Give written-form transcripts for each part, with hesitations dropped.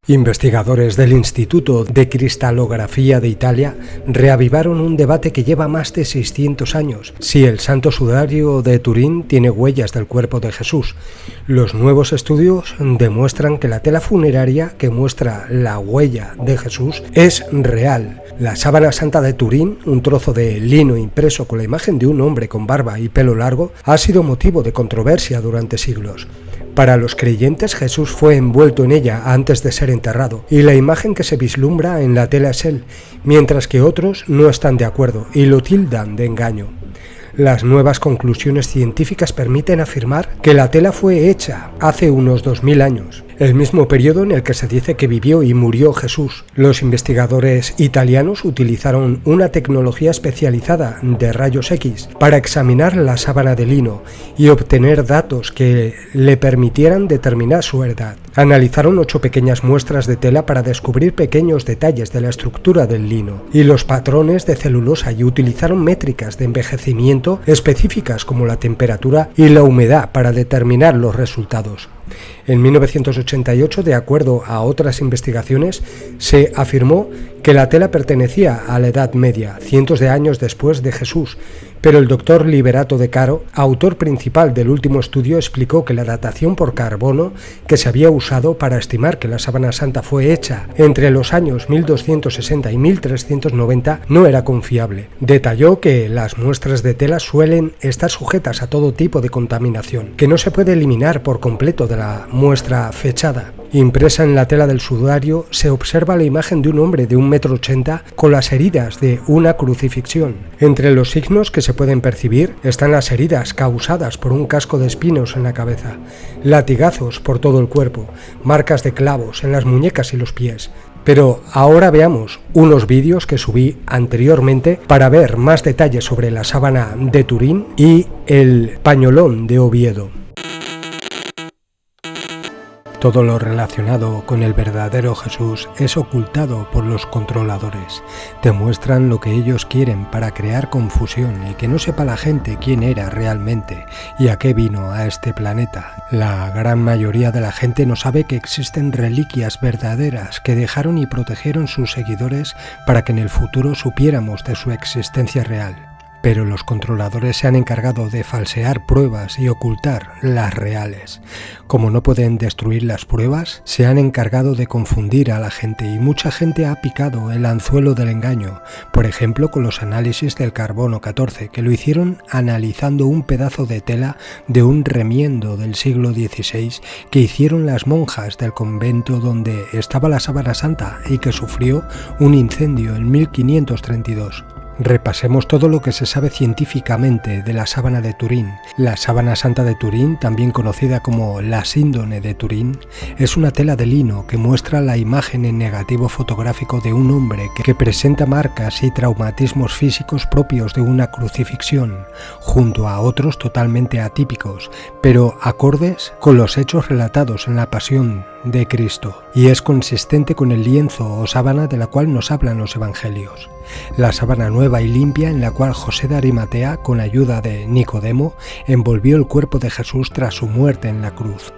Investigadores del Instituto de Cristalografía de Italia reavivaron un debate que lleva más de 600 años, si el Santo Sudario de Turín tiene huellas del cuerpo de Jesús. Los nuevos estudios demuestran que la tela funeraria que muestra la huella de Jesús es real. La sábana santa de Turín, un trozo de lino impreso con la imagen de un hombre con barba y pelo largo, ha sido motivo de controversia durante siglos. Para los creyentes, Jesús fue envuelto en ella antes de ser enterrado, y la imagen que se vislumbra en la tela es él, mientras que otros no están de acuerdo y lo tildan de engaño. Las nuevas conclusiones científicas permiten afirmar que la tela fue hecha hace unos 2000 años, el mismo periodo en el que se dice que vivió y murió Jesús. Los investigadores italianos utilizaron una tecnología especializada de rayos X para examinar la sábana de lino y obtener datos que le permitieran determinar su edad. Analizaron 8 pequeñas muestras de tela para descubrir pequeños detalles de la estructura del lino y los patrones de celulosa y utilizaron métricas de envejecimiento específicas como la temperatura y la humedad para determinar los resultados. En 1988, de acuerdo a otras investigaciones, se afirmó que la tela pertenecía a la Edad Media, cientos de años después de Jesús, pero el doctor Liberato De Caro, autor principal del último estudio, explicó que la datación por carbono que se había usado para estimar que la sábana santa fue hecha entre los años 1260 y 1390 no era confiable. Detalló que las muestras de tela suelen estar sujetas a todo tipo de contaminación, que no se puede eliminar por completo de la muestra fechada. Impresa en la tela del sudario se observa la imagen de un hombre de 1,80 m con las heridas de una crucifixión. Entre los signos que se pueden percibir están las heridas causadas por un casco de espinos en la cabeza, latigazos por todo el cuerpo, marcas de clavos en las muñecas y los pies. Pero ahora veamos unos vídeos que subí anteriormente para ver más detalles sobre la sábana de Turín y el pañolón de Oviedo. Todo lo relacionado con el verdadero Jesús es ocultado por los controladores. Te muestran lo que ellos quieren para crear confusión y que no sepa la gente quién era realmente y a qué vino a este planeta. La gran mayoría de la gente no sabe que existen reliquias verdaderas que dejaron y protegieron sus seguidores para que en el futuro supiéramos de su existencia real. Pero los controladores se han encargado de falsear pruebas y ocultar las reales. Como no pueden destruir las pruebas, se han encargado de confundir a la gente y mucha gente ha picado el anzuelo del engaño, por ejemplo con los análisis del carbono 14, que lo hicieron analizando un pedazo de tela de un remiendo del siglo XVI que hicieron las monjas del convento donde estaba la sábana santa y que sufrió un incendio en 1532. Repasemos todo lo que se sabe científicamente de la sábana de Turín. La sábana santa de Turín, también conocida como la síndone de Turín, es una tela de lino que muestra la imagen en negativo fotográfico de un hombre que presenta marcas y traumatismos físicos propios de una crucifixión, junto a otros totalmente atípicos, pero acordes con los hechos relatados en la pasión de Cristo, y es consistente con el lienzo o sábana de la cual nos hablan los evangelios. La sábana nueva y limpia en la cual José de Arimatea, con ayuda de Nicodemo, envolvió el cuerpo de Jesús tras su muerte en la cruz.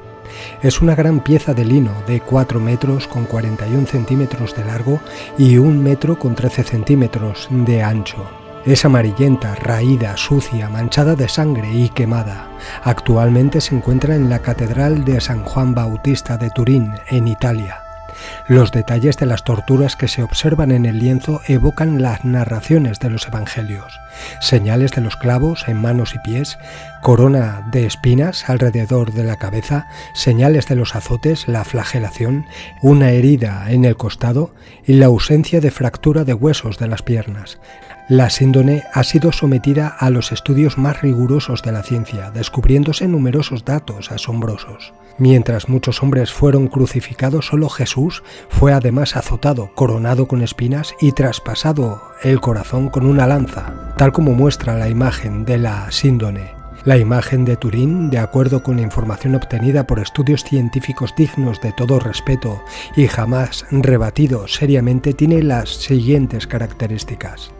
Es una gran pieza de lino de 4 metros con 41 centímetros de largo y 1 metro con 13 centímetros de ancho. Es amarillenta, raída, sucia, manchada de sangre y quemada. Actualmente se encuentra en la Catedral de San Juan Bautista de Turín, en Italia. Los detalles de las torturas que se observan en el lienzo evocan las narraciones de los evangelios. Señales de los clavos en manos y pies, corona de espinas alrededor de la cabeza, señales de los azotes, la flagelación, una herida en el costado y la ausencia de fractura de huesos de las piernas. La síndone ha sido sometida a los estudios más rigurosos de la ciencia, descubriéndose numerosos datos asombrosos. Mientras muchos hombres fueron crucificados, solo Jesús fue además azotado, coronado con espinas y traspasado el corazón con una lanza, tal como muestra la imagen de la síndone. La imagen de Turín, de acuerdo con la información obtenida por estudios científicos dignos de todo respeto y jamás rebatido seriamente, tiene las siguientes características.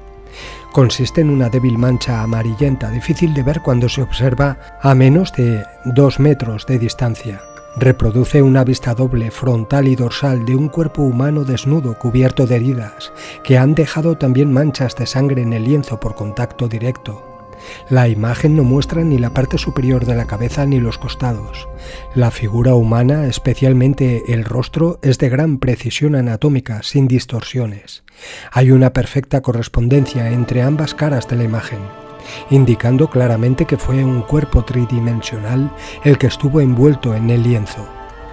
Consiste en una débil mancha amarillenta, difícil de ver cuando se observa a menos de 2 metros de distancia. Reproduce una vista doble, frontal y dorsal de un cuerpo humano desnudo cubierto de heridas, que han dejado también manchas de sangre en el lienzo por contacto directo. La imagen no muestra ni la parte superior de la cabeza ni los costados. La figura humana, especialmente el rostro, es de gran precisión anatómica, sin distorsiones. Hay una perfecta correspondencia entre ambas caras de la imagen, indicando claramente que fue un cuerpo tridimensional el que estuvo envuelto en el lienzo.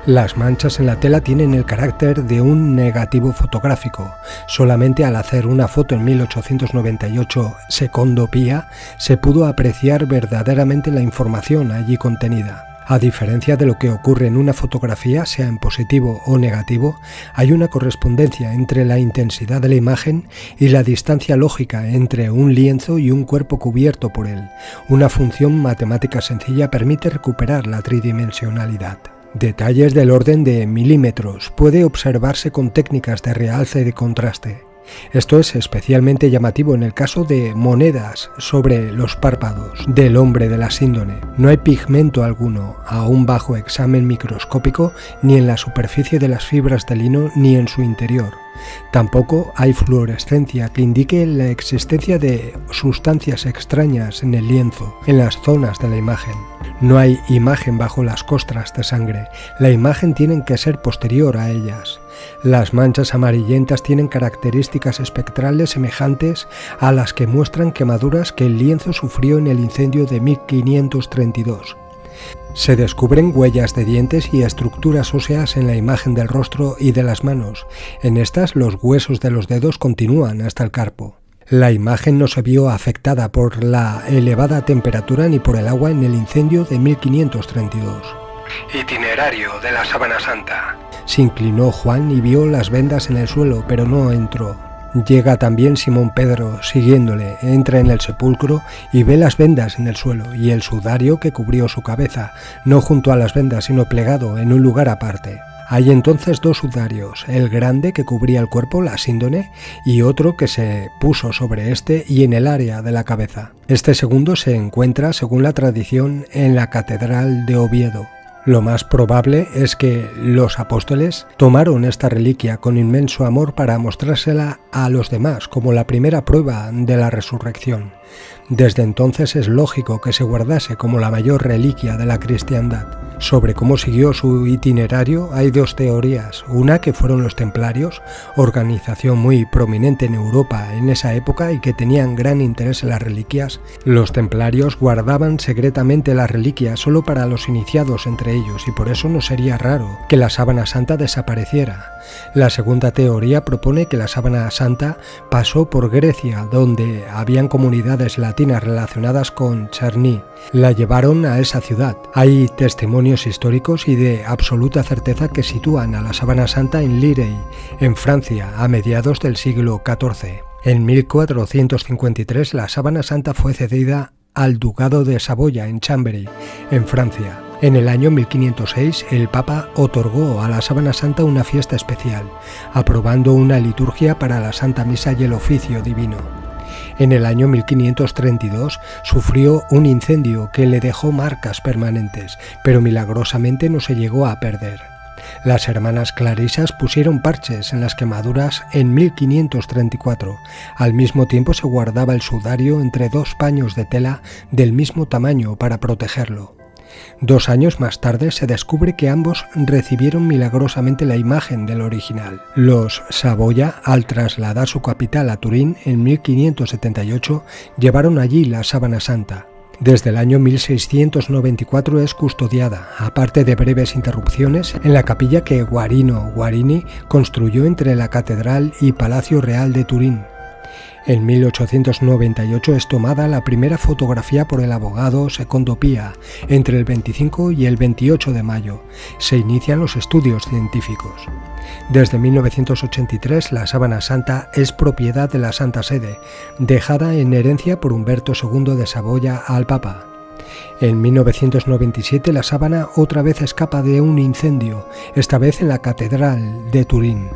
Las manchas en la tela tienen el carácter de un negativo fotográfico. Solamente al hacer una foto en 1898 secondo Pia se pudo apreciar verdaderamente la información allí contenida. A diferencia de lo que ocurre en una fotografía, sea en positivo o negativo, hay una correspondencia entre la intensidad de la imagen y la distancia lógica entre un lienzo y un cuerpo cubierto por él. Una función matemática sencilla permite recuperar la tridimensionalidad. Detalles del orden de milímetros puede observarse con técnicas de realce y de contraste. Esto es especialmente llamativo en el caso de monedas sobre los párpados del hombre de la síndone. No hay pigmento alguno, aún bajo examen microscópico, ni en la superficie de las fibras de lino ni en su interior. Tampoco hay fluorescencia que indique la existencia de sustancias extrañas en el lienzo, en las zonas de la imagen. No hay imagen bajo las costras de sangre. La imagen tiene que ser posterior a ellas. Las manchas amarillentas tienen características espectrales semejantes a las que muestran quemaduras que el lienzo sufrió en el incendio de 1532. Se descubren huellas de dientes y estructuras óseas en la imagen del rostro y de las manos. En estas, los huesos de los dedos continúan hasta el carpo. La imagen no se vio afectada por la elevada temperatura ni por el agua en el incendio de 1532. Itinerario de la Sábana Santa. Se inclinó Juan y vio las vendas en el suelo, pero no entró. Llega también Simón Pedro, siguiéndole, entra en el sepulcro y ve las vendas en el suelo y el sudario que cubrió su cabeza, no junto a las vendas, sino plegado en un lugar aparte. Hay entonces dos sudarios, el grande que cubría el cuerpo, la síndone, y otro que se puso sobre este y en el área de la cabeza. Este segundo se encuentra, según la tradición, en la Catedral de Oviedo. Lo más probable es que los apóstoles tomaron esta reliquia con inmenso amor para mostrársela a los demás como la primera prueba de la resurrección. Desde entonces es lógico que se guardase como la mayor reliquia de la cristiandad. Sobre cómo siguió su itinerario hay dos teorías, una que fueron los templarios, organización muy prominente en Europa en esa época y que tenían gran interés en las reliquias. Los templarios guardaban secretamente las reliquias solo para los iniciados entre ellos y por eso no sería raro que la Sábana Santa desapareciera. La segunda teoría propone que la Sábana Santa pasó por Grecia, donde habían comunidades latinas relacionadas con Cherní. La llevaron a esa ciudad. Hay testimonios históricos y de absoluta certeza que sitúan a la Sábana Santa en Lirey, en Francia, a mediados del siglo XIV. En 1453 la Sábana Santa fue cedida al Ducado de Saboya en Chambéry, en Francia. En el año 1506 el Papa otorgó a la Sábana Santa una fiesta especial, aprobando una liturgia para la Santa Misa y el oficio divino. En el año 1532 sufrió un incendio que le dejó marcas permanentes, pero milagrosamente no se llegó a perder. Las hermanas clarisas pusieron parches en las quemaduras en 1534. Al mismo tiempo se guardaba el sudario entre dos paños de tela del mismo tamaño para protegerlo. 2 años más tarde se descubre que ambos recibieron milagrosamente la imagen del original. Los Saboya, al trasladar su capital a Turín en 1578, llevaron allí la Sábana Santa. Desde el año 1694 es custodiada, aparte de breves interrupciones, en la capilla que Guarini construyó entre la Catedral y Palacio Real de Turín. En 1898 es tomada la primera fotografía por el abogado Secondo Pia. Entre el 25 y el 28 de mayo se inician los estudios científicos. Desde 1983 la Sábana Santa es propiedad de la Santa Sede, dejada en herencia por Humberto II de Saboya al Papa. En 1997 la sábana otra vez escapa de un incendio, esta vez en la Catedral de Turín.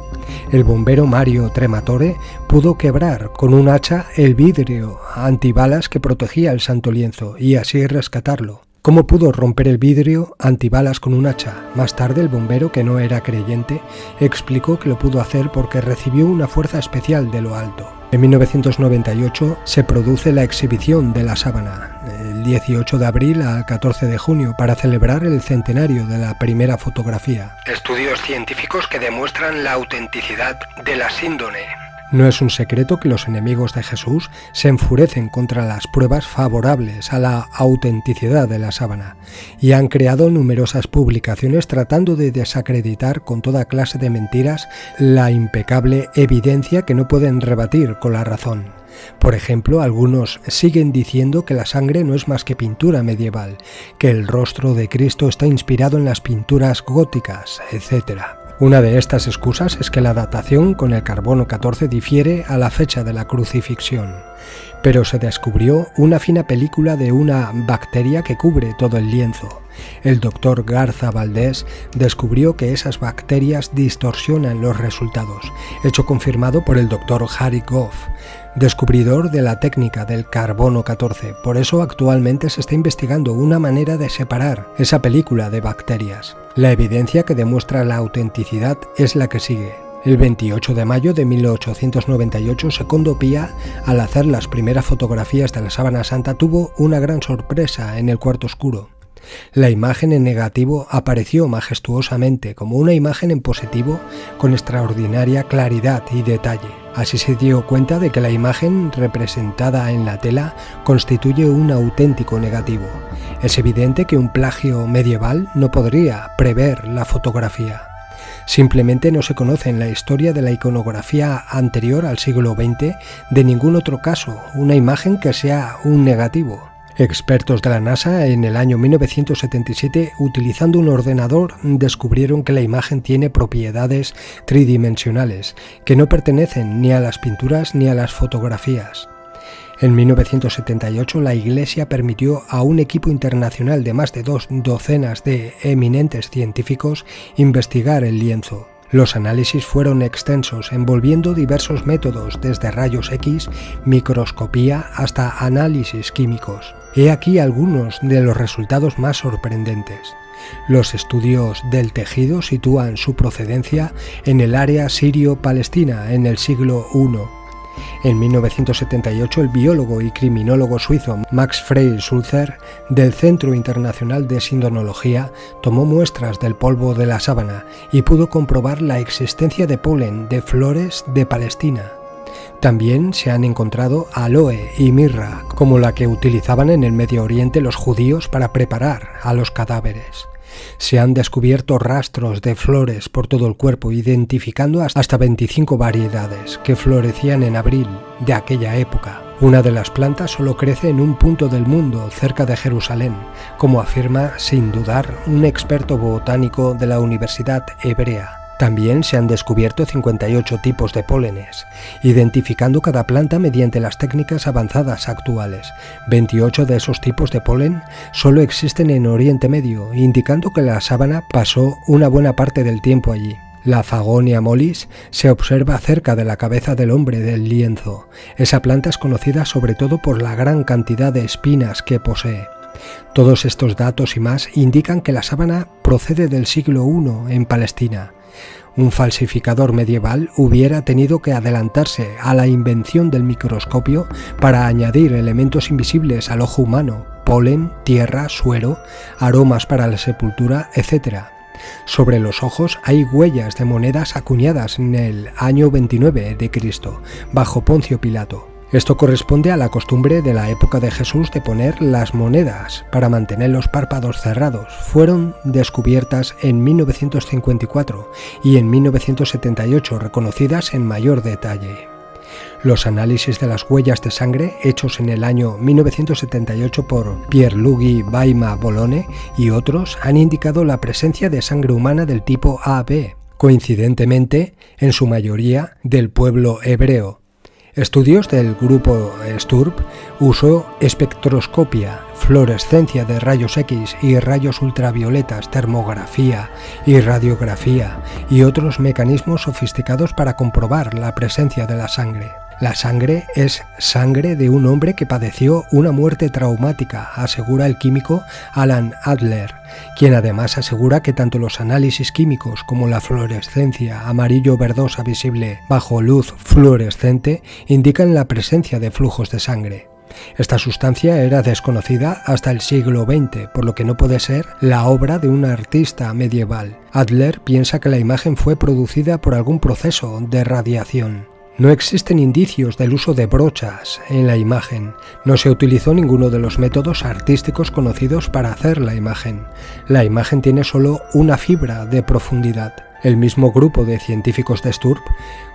El bombero Mario Trematore pudo quebrar con un hacha el vidrio antibalas que protegía el santo lienzo y así rescatarlo. ¿Cómo pudo romper el vidrio antibalas con un hacha? Más tarde, el bombero, que no era creyente, explicó que lo pudo hacer porque recibió una fuerza especial de lo alto. En 1998 se produce la exhibición de la sábana, el 18 de abril al 14 de junio, para celebrar el centenario de la primera fotografía. Estudios científicos que demuestran la autenticidad de la síndone. No es un secreto que los enemigos de Jesús se enfurecen contra las pruebas favorables a la autenticidad de la sábana y han creado numerosas publicaciones tratando de desacreditar con toda clase de mentiras la impecable evidencia que no pueden rebatir con la razón. Por ejemplo, algunos siguen diciendo que la sangre no es más que pintura medieval, que el rostro de Cristo está inspirado en las pinturas góticas, etc. Una de estas excusas es que la datación con el carbono 14 difiere a la fecha de la crucifixión, pero se descubrió una fina película de una bacteria que cubre todo el lienzo. El doctor Garza Valdés descubrió que esas bacterias distorsionan los resultados, hecho confirmado por el doctor Harry Goff, descubridor de la técnica del carbono 14. Por eso actualmente se está investigando una manera de separar esa película de bacterias. La evidencia que demuestra la autenticidad es la que sigue. El 28 de mayo de 1898, Secondo Pía, al hacer las primeras fotografías de la sábana santa, tuvo una gran sorpresa en el cuarto oscuro. La imagen en negativo apareció majestuosamente como una imagen en positivo con extraordinaria claridad y detalle. Así se dio cuenta de que la imagen representada en la tela constituye un auténtico negativo. Es evidente que un plagio medieval no podría prever la fotografía. Simplemente no se conoce en la historia de la iconografía anterior al siglo XX de ningún otro caso una imagen que sea un negativo. Expertos de la NASA en el año 1977, utilizando un ordenador, descubrieron que la imagen tiene propiedades tridimensionales que no pertenecen ni a las pinturas ni a las fotografías. En 1978, la Iglesia permitió a un equipo internacional de más de 2 docenas de eminentes científicos investigar el lienzo. Los análisis fueron extensos, envolviendo diversos métodos, desde rayos X, microscopía hasta análisis químicos. He aquí algunos de los resultados más sorprendentes. Los estudios del tejido sitúan su procedencia en el área sirio-palestina en el siglo I. En 1978, el biólogo y criminólogo suizo Max Freie Sulzer, del Centro Internacional de Sindonología, tomó muestras del polvo de la sábana y pudo comprobar la existencia de polen de flores de Palestina. También se han encontrado aloe y mirra, como la que utilizaban en el Medio Oriente los judíos para preparar a los cadáveres. Se han descubierto rastros de flores por todo el cuerpo, identificando hasta 25 variedades que florecían en abril de aquella época. Una de las plantas solo crece en un punto del mundo, cerca de Jerusalén, como afirma sin dudar un experto botánico de la Universidad Hebrea. También se han descubierto 58 tipos de pólenes, identificando cada planta mediante las técnicas avanzadas actuales. 28 de esos tipos de polen solo existen en Oriente Medio, indicando que la sábana pasó una buena parte del tiempo allí. La Fagonia mollis se observa cerca de la cabeza del hombre del lienzo. Esa planta es conocida sobre todo por la gran cantidad de espinas que posee. Todos estos datos y más indican que la sábana procede del siglo I en Palestina. Un falsificador medieval hubiera tenido que adelantarse a la invención del microscopio para añadir elementos invisibles al ojo humano, polen, tierra, suero, aromas para la sepultura, etc. Sobre los ojos hay huellas de monedas acuñadas en el año 29 de Cristo, bajo Poncio Pilato. Esto corresponde a la costumbre de la época de Jesús de poner las monedas para mantener los párpados cerrados. Fueron descubiertas en 1954 y en 1978, reconocidas en mayor detalle. Los análisis de las huellas de sangre hechos en el año 1978 por Pierluigi Baima Bolone y otros han indicado la presencia de sangre humana del tipo AB, coincidentemente en su mayoría del pueblo hebreo. Estudios del grupo STURP usó espectroscopia fluorescencia de rayos X y rayos ultravioletas, termografía y radiografía y otros mecanismos sofisticados para comprobar la presencia de la sangre. La sangre es sangre de un hombre que padeció una muerte traumática, asegura el químico Alan Adler, quien además asegura que tanto los análisis químicos como la fluorescencia amarillo-verdosa visible bajo luz fluorescente indican la presencia de flujos de sangre. Esta sustancia era desconocida hasta el siglo XX, por lo que no puede ser la obra de un artista medieval. Adler piensa que la imagen fue producida por algún proceso de radiación. No existen indicios del uso de brochas en la imagen. No se utilizó ninguno de los métodos artísticos conocidos para hacer la imagen. La imagen tiene solo una fibra de profundidad. El mismo grupo de científicos de Sturp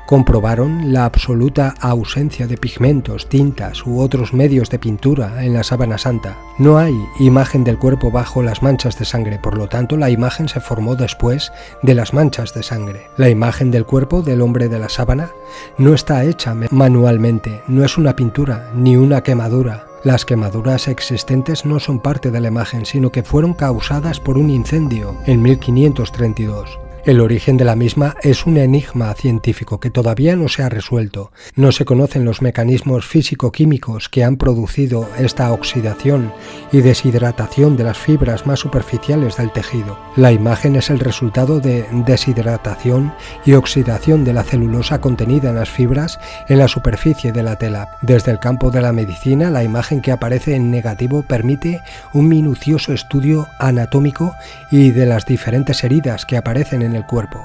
comprobaron la absoluta ausencia de pigmentos, tintas u otros medios de pintura en la sábana santa. No hay imagen del cuerpo bajo las manchas de sangre, por lo tanto la imagen se formó después de las manchas de sangre. La imagen del cuerpo del hombre de la sábana no está hecha manualmente, no es una pintura ni una quemadura. Las quemaduras existentes no son parte de la imagen, sino que fueron causadas por un incendio en 1532. El origen de la misma es un enigma científico que todavía no se ha resuelto. No se conocen los mecanismos físico-químicos que han producido esta oxidación y deshidratación de las fibras más superficiales del tejido. La imagen es el resultado de deshidratación y oxidación de la celulosa contenida en las fibras en la superficie de la tela. Desde el campo de la medicina, la imagen que aparece en negativo permite un minucioso estudio anatómico y de las diferentes heridas que aparecen en el cuerpo.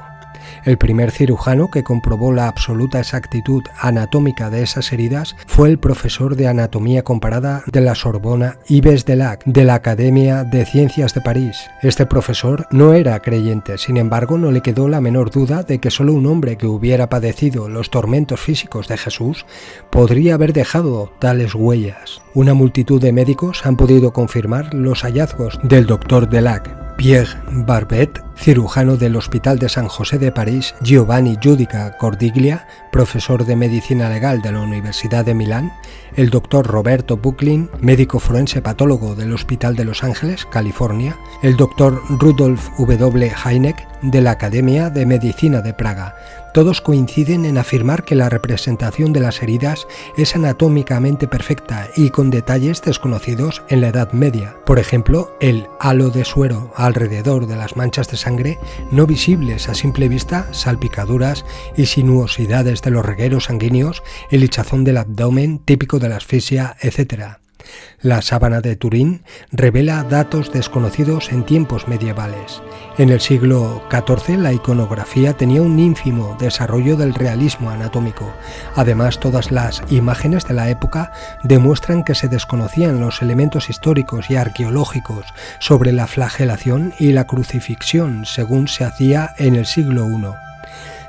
El primer cirujano que comprobó la absoluta exactitud anatómica de esas heridas fue el profesor de anatomía comparada de la Sorbona, Yves Delac, de la Academia de Ciencias de París. Este profesor no era creyente, sin embargo no le quedó la menor duda de que solo un hombre que hubiera padecido los tormentos físicos de Jesús podría haber dejado tales huellas. Una multitud de médicos han podido confirmar los hallazgos del doctor Delac. Pierre Barbet, cirujano del Hospital de San José de París, Giovanni Giudica Cordiglia, profesor de medicina legal de la Universidad de Milán, el doctor Roberto Bucklin, médico forense patólogo del Hospital de Los Ángeles, California, el doctor Rudolf W. Heineck, de la Academia de Medicina de Praga. Todos coinciden en afirmar que la representación de las heridas es anatómicamente perfecta y con detalles desconocidos en la Edad Media. Por ejemplo, el halo de suero alrededor de las manchas de sangre no visibles a simple vista, salpicaduras y sinuosidades de los regueros sanguíneos, el hinchazón del abdomen típico de la asfixia, etc. La sábana de Turín revela datos desconocidos en tiempos medievales. En el siglo XIV la iconografía tenía un ínfimo desarrollo del realismo anatómico. Además, todas las imágenes de la época demuestran que se desconocían los elementos históricos y arqueológicos sobre la flagelación y la crucifixión según se hacía en el siglo I.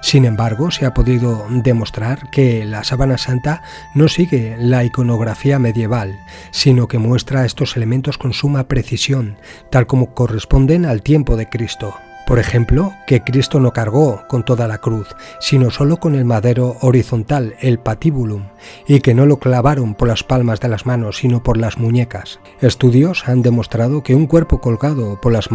Sin embargo, se ha podido demostrar que la sábana santa no sigue la iconografía medieval, sino que muestra estos elementos con suma precisión, tal como corresponden al tiempo de Cristo. Por ejemplo, que Cristo no cargó con toda la cruz, sino solo con el madero horizontal, el patibulum, y que no lo clavaron por las palmas de las manos, sino por las muñecas. Estudios han demostrado que un cuerpo colgado por las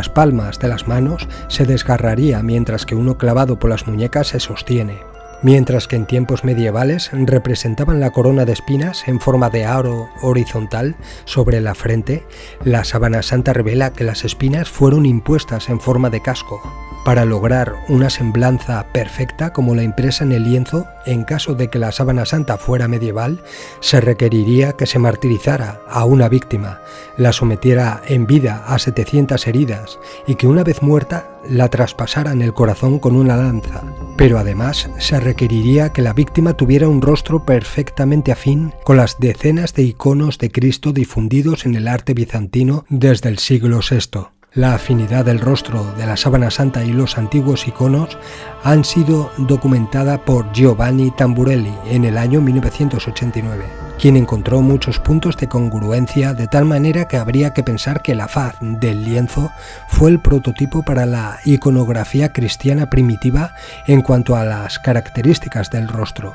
palmas de las manos, se desgarraría, mientras que uno clavado por las muñecas se sostiene. Mientras que en tiempos medievales representaban la corona de espinas en forma de aro horizontal sobre la frente, la sábana santa revela que las espinas fueron impuestas en forma de casco. Para lograr una semblanza perfecta como la impresa en el lienzo, en caso de que la sábana santa fuera medieval, se requeriría que se martirizara a una víctima, la sometiera en vida a 700 heridas y que una vez muerta la traspasaran el corazón con una lanza. Pero además se requeriría que la víctima tuviera un rostro perfectamente afín con las decenas de iconos de Cristo difundidos en el arte bizantino desde el siglo VI. La afinidad del rostro de la sábana santa y los antiguos iconos han sido documentada por Giovanni Tamburelli en el año 1989, quien encontró muchos puntos de congruencia de tal manera que habría que pensar que la faz del lienzo fue el prototipo para la iconografía cristiana primitiva en cuanto a las características del rostro.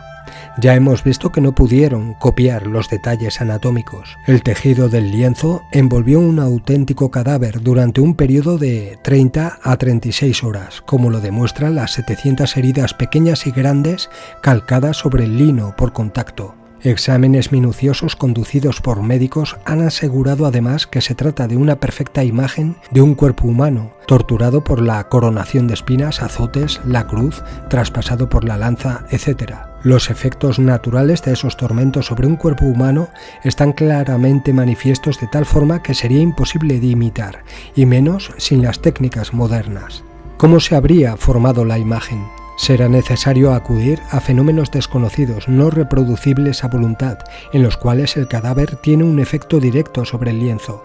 Ya hemos visto que no pudieron copiar los detalles anatómicos. El tejido del lienzo envolvió un auténtico cadáver durante un periodo de 30 a 36 horas, como lo demuestran las 700 heridas pequeñas y grandes calcadas sobre el lino por contacto. Exámenes minuciosos conducidos por médicos han asegurado además que se trata de una perfecta imagen de un cuerpo humano, torturado por la coronación de espinas, azotes, la cruz, traspasado por la lanza, etc. Los efectos naturales de esos tormentos sobre un cuerpo humano están claramente manifiestos de tal forma que sería imposible de imitar, y menos sin las técnicas modernas. ¿Cómo se habría formado la imagen? Será necesario acudir a fenómenos desconocidos, no reproducibles a voluntad, en los cuales el cadáver tiene un efecto directo sobre el lienzo,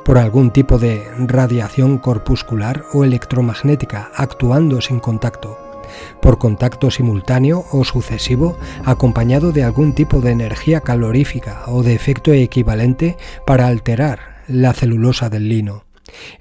por algún tipo de radiación corpuscular o electromagnética actuando sin contacto, por contacto simultáneo o sucesivo acompañado de algún tipo de energía calorífica o de efecto equivalente para alterar la celulosa del lino.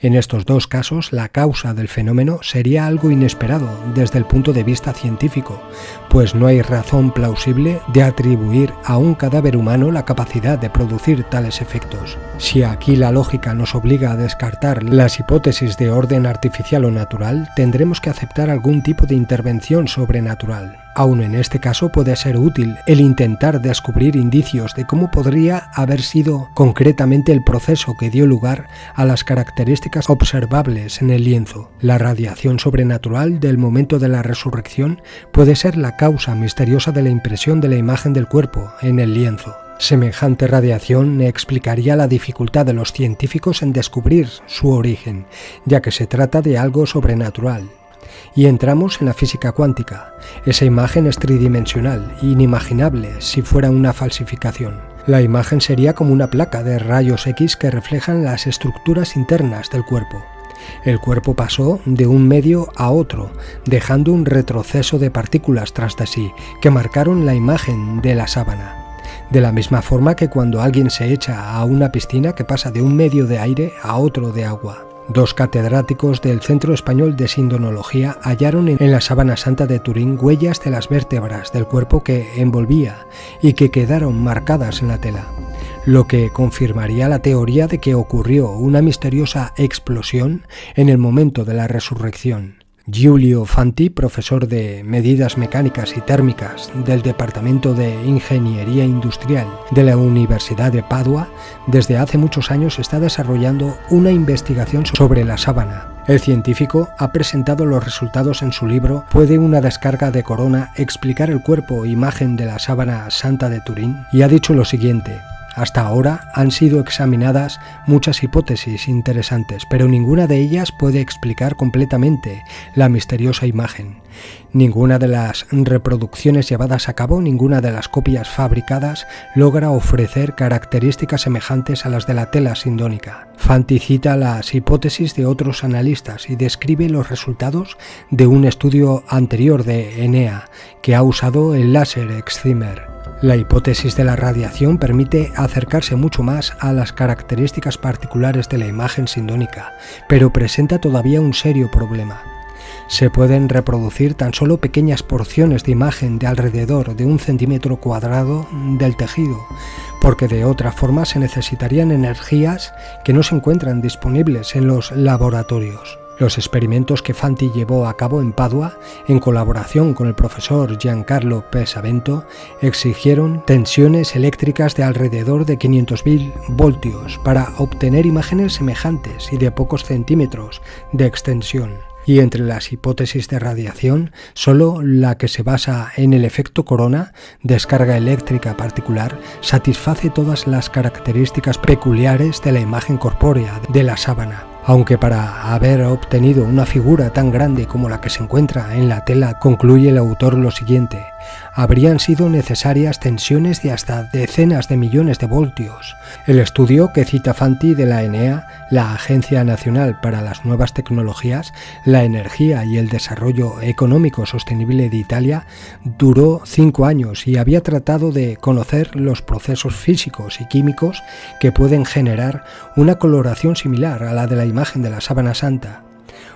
En estos dos casos, la causa del fenómeno sería algo inesperado desde el punto de vista científico, pues no hay razón plausible de atribuir a un cadáver humano la capacidad de producir tales efectos. Si aquí la lógica nos obliga a descartar las hipótesis de orden artificial o natural, tendremos que aceptar algún tipo de intervención sobrenatural. Aun en este caso puede ser útil el intentar descubrir indicios de cómo podría haber sido concretamente el proceso que dio lugar a las características observables en el lienzo. La radiación sobrenatural del momento de la resurrección puede ser la causa misteriosa de la impresión de la imagen del cuerpo en el lienzo. Semejante radiación explicaría la dificultad de los científicos en descubrir su origen, ya que se trata de algo sobrenatural. Y entramos en la física cuántica. Esa imagen es tridimensional, inimaginable si fuera una falsificación. La imagen sería como una placa de rayos X que reflejan las estructuras internas del cuerpo. El cuerpo pasó de un medio a otro, dejando un retroceso de partículas tras de sí, que marcaron la imagen de la sábana. De la misma forma que cuando alguien se echa a una piscina que pasa de un medio de aire a otro de agua. Dos catedráticos del Centro Español de Sindonología hallaron en la sábana santa de Turín huellas de las vértebras del cuerpo que envolvía y que quedaron marcadas en la tela, lo que confirmaría la teoría de que ocurrió una misteriosa explosión en el momento de la resurrección. Giulio Fanti, profesor de Medidas Mecánicas y Térmicas del Departamento de Ingeniería Industrial de la Universidad de Padua, desde hace muchos años está desarrollando una investigación sobre la sábana. El científico ha presentado los resultados en su libro ¿Puede una descarga de corona explicar el cuerpo e imagen de la sábana santa de Turín? Y ha dicho lo siguiente: hasta ahora han sido examinadas muchas hipótesis interesantes, pero ninguna de ellas puede explicar completamente la misteriosa imagen. Ninguna de las reproducciones llevadas a cabo, ninguna de las copias fabricadas logra ofrecer características semejantes a las de la tela sindónica. Fanti cita las hipótesis de otros analistas y describe los resultados de un estudio anterior de Enea, que ha usado el láser excimer. La hipótesis de la radiación permite acercarse mucho más a las características particulares de la imagen sindónica, pero presenta todavía un serio problema. Se pueden reproducir tan solo pequeñas porciones de imagen de alrededor de 1 centímetro cuadrado del tejido, porque de otra forma se necesitarían energías que no se encuentran disponibles en los laboratorios. Los experimentos que Fanti llevó a cabo en Padua, en colaboración con el profesor Giancarlo Pesavento, exigieron tensiones eléctricas de alrededor de 500.000 voltios para obtener imágenes semejantes y de pocos centímetros de extensión. Y entre las hipótesis de radiación, solo la que se basa en el efecto corona, descarga eléctrica particular, satisface todas las características peculiares de la imagen corpórea de la sábana. Aunque para haber obtenido una figura tan grande como la que se encuentra en la tela, concluye el autor lo siguiente: habrían sido necesarias tensiones de hasta decenas de millones de voltios. El estudio que cita Fanti de la ENEA, la Agencia Nacional para las Nuevas Tecnologías, la Energía y el Desarrollo Económico Sostenible de Italia, duró 5 años y había tratado de conocer los procesos físicos y químicos que pueden generar una coloración similar a la de la imagen de la sábana santa.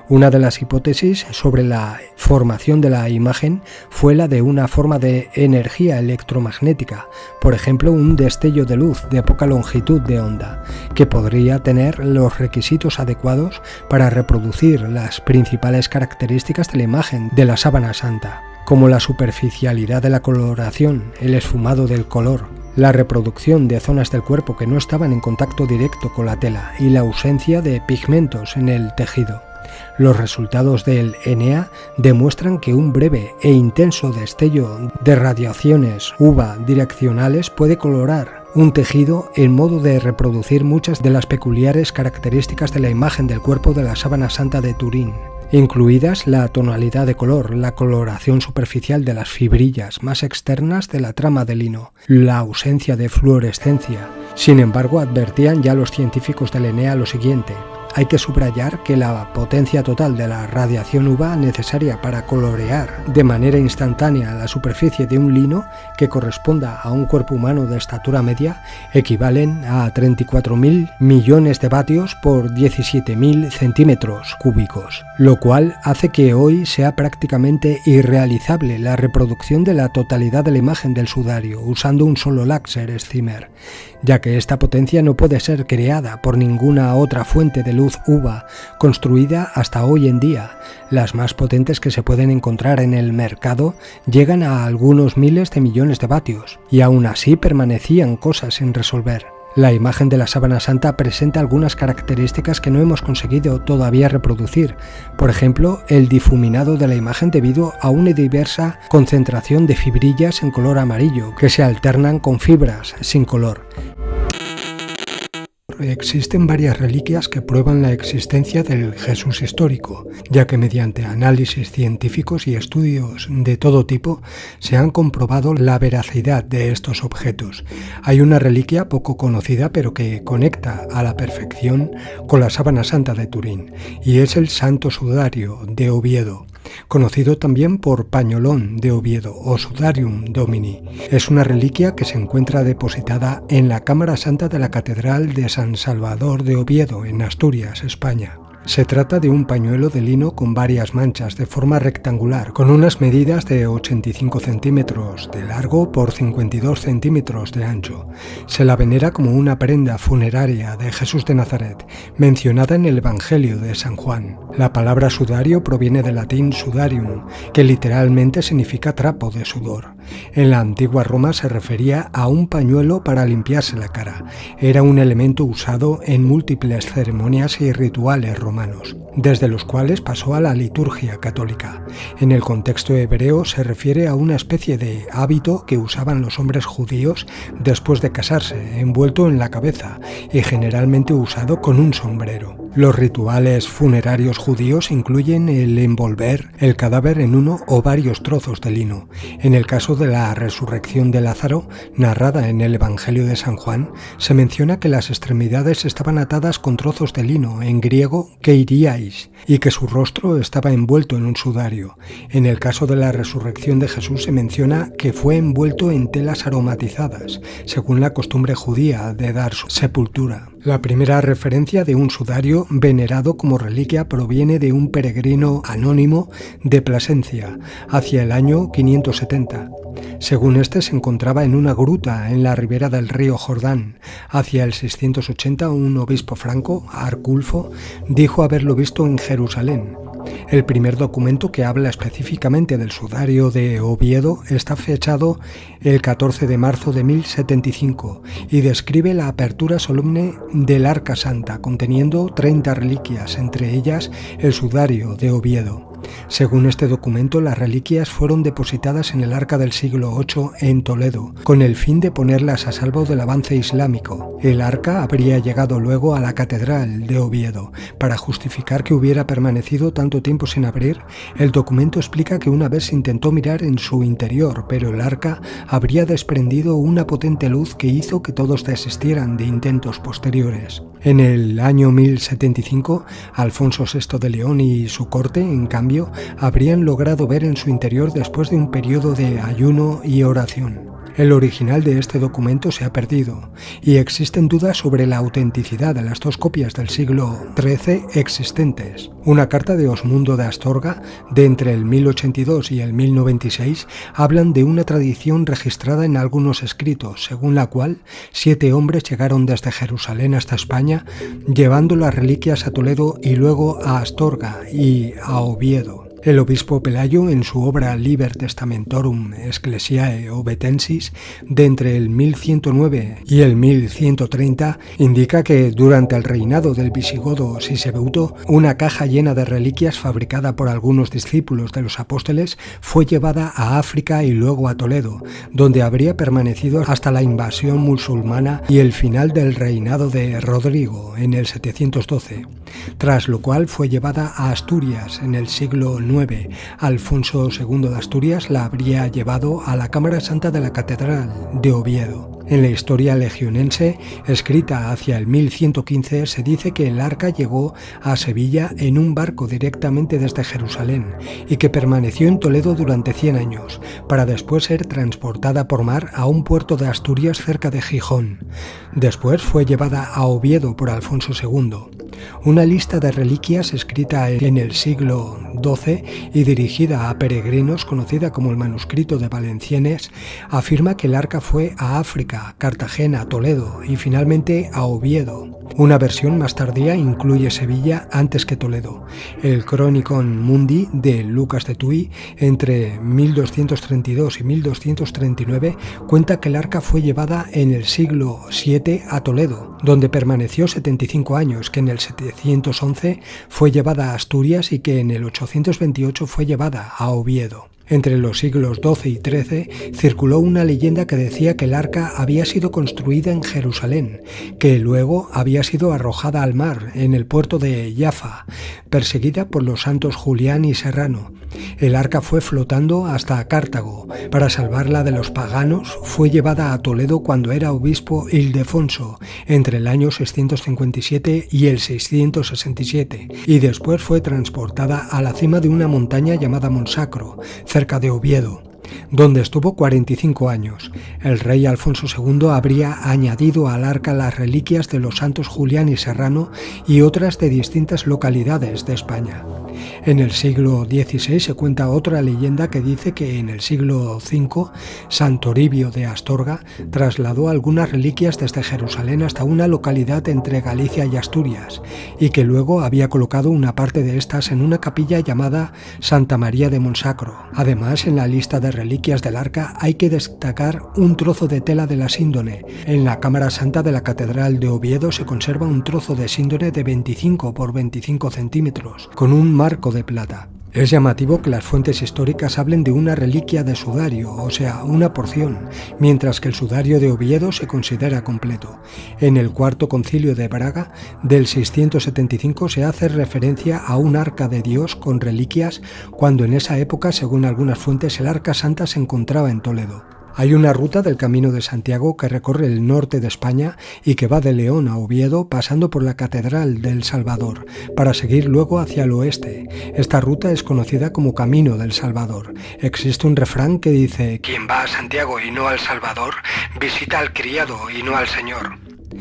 Una de las hipótesis sobre la formación de la imagen fue la de una forma de energía electromagnética, por ejemplo un destello de luz de poca longitud de onda, que podría tener los requisitos adecuados para reproducir las principales características de la imagen de la sábana santa, como la superficialidad de la coloración, el esfumado del color, la reproducción de zonas del cuerpo que no estaban en contacto directo con la tela y la ausencia de pigmentos en el tejido. Los resultados del ENEA demuestran que un breve e intenso destello de radiaciones UVA direccionales puede colorar un tejido en modo de reproducir muchas de las peculiares características de la imagen del cuerpo de la sábana santa de Turín, incluidas la tonalidad de color, la coloración superficial de las fibrillas más externas de la trama de lino, la ausencia de fluorescencia. Sin embargo, advertían ya los científicos del ENEA lo siguiente: hay que subrayar que la potencia total de la radiación UVA necesaria para colorear de manera instantánea la superficie de un lino que corresponda a un cuerpo humano de estatura media equivalen a 34.000 millones de vatios por 17.000 centímetros cúbicos, lo cual hace que hoy sea prácticamente irrealizable la reproducción de la totalidad de la imagen del sudario usando un solo láser Schirmer, ya que esta potencia no puede ser creada por ninguna otra fuente de luz UVA construida hasta hoy en día. Las más potentes que se pueden encontrar en el mercado llegan a algunos miles de millones de vatios, y aún así permanecían cosas sin resolver. La imagen de la sábana santa presenta algunas características que no hemos conseguido todavía reproducir, por ejemplo, el difuminado de la imagen debido a una diversa concentración de fibrillas en color amarillo que se alternan con fibras sin color. Existen varias reliquias que prueban la existencia del Jesús histórico, ya que mediante análisis científicos y estudios de todo tipo se han comprobado la veracidad de estos objetos. Hay una reliquia poco conocida pero que conecta a la perfección con la sábana santa de Turín, y es el Santo Sudario de Oviedo, conocido también por pañolón de Oviedo o Sudarium Domini. Es una reliquia que se encuentra depositada en la Cámara Santa de la Catedral de San Salvador de Oviedo, en Asturias, España. Se trata de un pañuelo de lino con varias manchas de forma rectangular, con unas medidas de 85 centímetros de largo por 52 centímetros de ancho. Se la venera como una prenda funeraria de Jesús de Nazaret, mencionada en el Evangelio de San Juan. La palabra sudario proviene del latín sudarium, que literalmente significa trapo de sudor. En la antigua Roma se refería a un pañuelo para limpiarse la cara. Era un elemento usado en múltiples ceremonias y rituales romanos, desde los cuales pasó a la liturgia católica. En el contexto hebreo se refiere a una especie de hábito que usaban los hombres judíos después de casarse, envuelto en la cabeza y generalmente usado con un sombrero. Los rituales funerarios judíos incluyen el envolver el cadáver en uno o varios trozos de lino. En el caso de la resurrección de Lázaro, narrada en el Evangelio de San Juan, se menciona que las extremidades estaban atadas con trozos de lino, en griego keiriais, y que su rostro estaba envuelto en un sudario. En el caso de la resurrección de Jesús se menciona que fue envuelto en telas aromatizadas, según la costumbre judía de dar sepultura. La primera referencia de un sudario venerado como reliquia proviene de un peregrino anónimo de Plasencia, hacia el año 570. Según este, se encontraba en una gruta en la ribera del río Jordán. Hacia el 680, un obispo franco, Arculfo, dijo haberlo visto en Jerusalén. El primer documento que habla específicamente del sudario de Oviedo está fechado el 14 de marzo de 1075 y describe la apertura solemne del Arca Santa, conteniendo 30 reliquias, entre ellas el sudario de Oviedo. Según este documento, las reliquias fueron depositadas en el arca del siglo VIII en Toledo, con el fin de ponerlas a salvo del avance islámico. El arca habría llegado luego a la catedral de Oviedo. Para justificar que hubiera permanecido tanto tiempo sin abrir, el documento explica que una vez se intentó mirar en su interior, pero el arca habría desprendido una potente luz que hizo que todos desistieran de intentos posteriores. En el año 1075, Alfonso VI de León y su corte, en cambio, habrían logrado ver en su interior después de un periodo de ayuno y oración. El original de este documento se ha perdido y existen dudas sobre la autenticidad de las dos copias del siglo XIII existentes. Una carta de Osmundo de Astorga, de entre el 1082 y el 1096, hablan de una tradición registrada en algunos escritos, según la cual 7 hombres llegaron desde Jerusalén hasta España, llevando las reliquias a Toledo y luego a Astorga y a Oviedo. El obispo Pelayo, en su obra Liber Testamentorum Ecclesiae Ovetensis, de entre el 1109 y el 1130, indica que durante el reinado del visigodo Sisebeuto, una caja llena de reliquias fabricada por algunos discípulos de los apóstoles fue llevada a África y luego a Toledo, donde habría permanecido hasta la invasión musulmana y el final del reinado de Rodrigo en el 712, tras lo cual fue llevada a Asturias en el siglo IX. Alfonso II de Asturias la habría llevado a la Cámara Santa de la Catedral de Oviedo. En la historia legionense, escrita hacia el 1115, se dice que el arca llegó a Sevilla en un barco directamente desde Jerusalén y que permaneció en Toledo durante 100 años, para después ser transportada por mar a un puerto de Asturias cerca de Gijón. Después fue llevada a Oviedo por Alfonso II. Una lista de reliquias escrita en el siglo XII y dirigida a peregrinos, conocida como el Manuscrito de Valenciennes, afirma que el arca fue a África, Cartagena, Toledo y finalmente a Oviedo. Una versión más tardía incluye Sevilla antes que Toledo. El Chronicon Mundi de Lucas de Tuy, entre 1232 y 1239, cuenta que el arca fue llevada en el siglo VII a Toledo, donde permaneció 75 años, que en el 711 fue llevada a Asturias y que en el 828 fue llevada a Oviedo. Entre los siglos XII y XIII circuló una leyenda que decía que el arca había sido construida en Jerusalén, que luego había sido arrojada al mar en el puerto de Jaffa, perseguida por los santos Julián y Serrano. El arca fue flotando hasta Cartago. Para salvarla de los paganos, fue llevada a Toledo cuando era obispo Ildefonso, entre el año 657 y el 667, y después fue transportada a la cima de una montaña llamada Monsacro, cerca de Oviedo, donde estuvo 45 años. El rey Alfonso II habría añadido al arca las reliquias de los santos Julián y Serrano y otras de distintas localidades de España. En el siglo XVI se cuenta otra leyenda que dice que en el siglo V, San Toribio de Astorga trasladó algunas reliquias desde Jerusalén hasta una localidad entre Galicia y Asturias, y que luego había colocado una parte de estas en una capilla llamada Santa María de Monsacro. Además, en la lista de reliquias del arca hay que destacar un trozo de tela de la síndone. En la Cámara Santa de la Catedral de Oviedo se conserva un trozo de síndone de 25 por 25 centímetros, con un marco de plata. Es llamativo que las fuentes históricas hablen de una reliquia de sudario, o sea, una porción, mientras que el sudario de Oviedo se considera completo. En el Cuarto Concilio de Braga, del 675, se hace referencia a un arca de Dios con reliquias, cuando en esa época, según algunas fuentes, el arca santa se encontraba en Toledo. Hay una ruta del Camino de Santiago que recorre el norte de España y que va de León a Oviedo pasando por la Catedral del Salvador para seguir luego hacia el oeste. Esta ruta es conocida como Camino del Salvador. Existe un refrán que dice: "Quien va a Santiago y no al Salvador, visita al criado y no al Señor".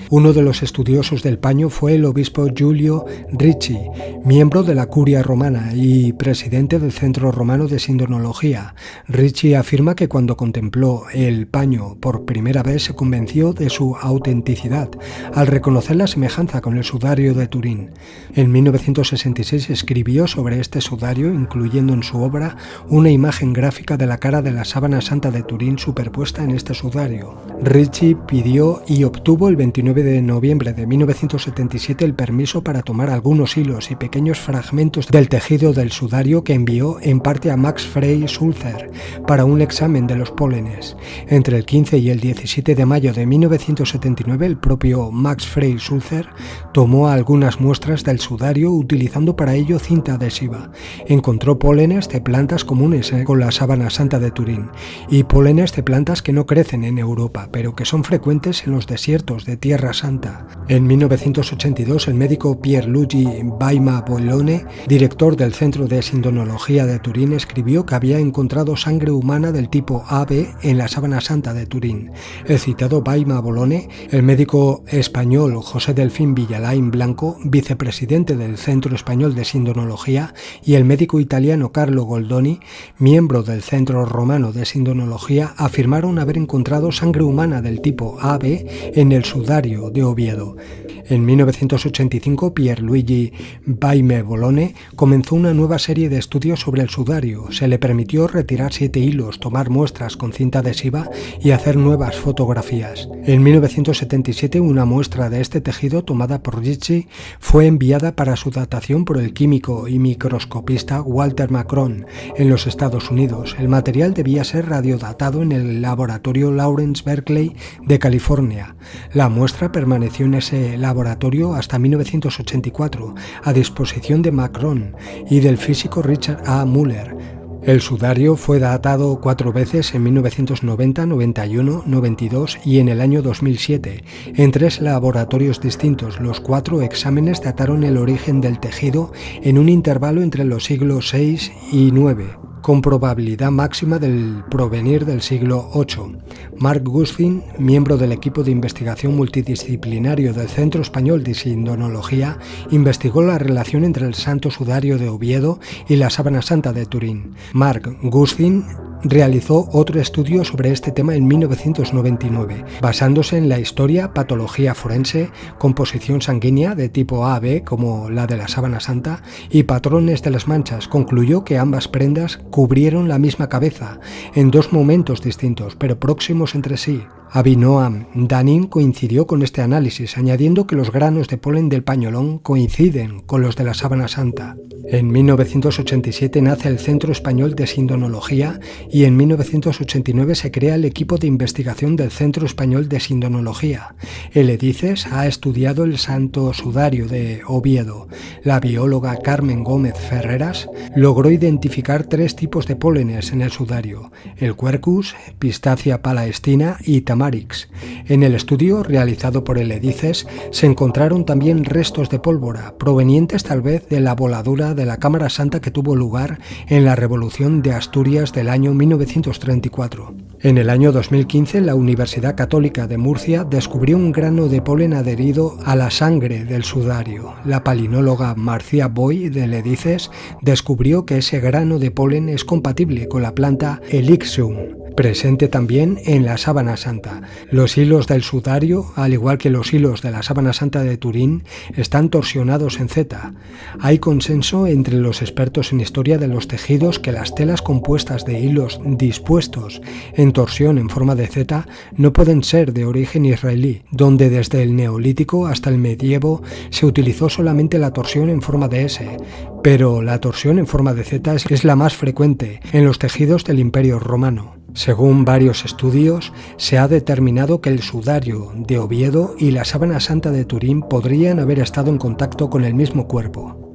Uno de los estudiosos del paño fue el obispo Giulio Ricci, miembro de la Curia Romana y presidente del Centro Romano de Sindonología. Ricci afirma que cuando contempló el paño por primera vez se convenció de su autenticidad, al reconocer la semejanza con el sudario de Turín. En 1966 escribió sobre este sudario, incluyendo en su obra una imagen gráfica de la cara de la sábana santa de Turín superpuesta en este sudario. Ricci pidió y obtuvo el 29 de noviembre de 1977 el permiso para tomar algunos hilos y pequeños fragmentos del tejido del sudario que envió en parte a Max Frei Sulzer para un examen de los pólenes. Entre el 15 y el 17 de mayo de 1979 el propio Max Frei Sulzer tomó algunas muestras del sudario utilizando para ello cinta adhesiva. Encontró pólenes de plantas comunes con la sábana santa de Turín y pólenes de plantas que no crecen en Europa, pero que son frecuentes en los desiertos de tierra Tierra Santa. En 1982, el médico Pierluigi Baima-Bolone, director del Centro de Sindonología de Turín, escribió que había encontrado sangre humana del tipo AB en la Sábana Santa de Turín. El citado Baima-Bolone, el médico español José Delfín Villalain Blanco, vicepresidente del Centro Español de Sindonología, y el médico italiano Carlo Goldoni, miembro del Centro Romano de Sindonología, afirmaron haber encontrado sangre humana del tipo AB en el sudario de Oviedo. En 1985, Pierluigi Baima-Bolone comenzó una nueva serie de estudios sobre el sudario. Se le permitió retirar 7 hilos, tomar muestras con cinta adhesiva y hacer nuevas fotografías. En 1977, una muestra de este tejido tomada por Ricci fue enviada para su datación por el químico y microscopista Walter Macron en los Estados Unidos. El material debía ser radiodatado en el laboratorio Lawrence Berkeley de California. La muestra permaneció en ese laboratorio hasta 1984, a disposición de Macron y del físico Richard A. Muller. El sudario fue datado 4 veces en 1990, 91, 92 y en el año 2007, en 3 laboratorios distintos. Los 4 exámenes dataron el origen del tejido en un intervalo entre los siglos VI y IX, con probabilidad máxima del provenir del siglo VIII. Mark Gustin, miembro del equipo de investigación multidisciplinario del Centro Español de Sindonología, investigó la relación entre el Santo Sudario de Oviedo y la Sábana Santa de Turín. Mark Gustin realizó otro estudio sobre este tema en 1999, basándose en la historia, patología forense, composición sanguínea de tipo AB como la de la Sábana Santa y patrones de las manchas. Concluyó que ambas prendas cubrieron la misma cabeza en 2 momentos distintos, pero próximos entre sí. Avinoam Danin coincidió con este análisis, añadiendo que los granos de polen del pañolón coinciden con los de la Sábana Santa. En 1987 nace el Centro Español de Sindonología y en 1989 se crea el equipo de investigación del Centro Español de Sindonología. El EDICES ha estudiado el Santo Sudario de Oviedo. La bióloga Carmen Gómez Ferreras logró identificar 3 tipos de pólenes en el sudario: el Quercus, Pistacia palestina y Tamarix. En el estudio realizado por el EDICES se encontraron también restos de pólvora, provenientes tal vez de la voladura de la Cámara Santa que tuvo lugar en la Revolución de Asturias del año 1934. En el año 2015, la Universidad Católica de Murcia descubrió un grano de polen adherido a la sangre del sudario. La palinóloga Marcia Boy del EDICES descubrió que ese grano de polen es compatible con la planta Elixium, presente también en la Sábana Santa. Los hilos del sudario, al igual que los hilos de la Sábana Santa de Turín, están torsionados en Z. Hay consenso entre los expertos en historia de los tejidos que las telas compuestas de hilos dispuestos en torsión en forma de Z no pueden ser de origen israelí, donde desde el Neolítico hasta el Medievo se utilizó solamente la torsión en forma de S, pero la torsión en forma de Z es la más frecuente en los tejidos del Imperio Romano. Según varios estudios, se ha determinado que el sudario de Oviedo y la Sábana Santa de Turín podrían haber estado en contacto con el mismo cuerpo.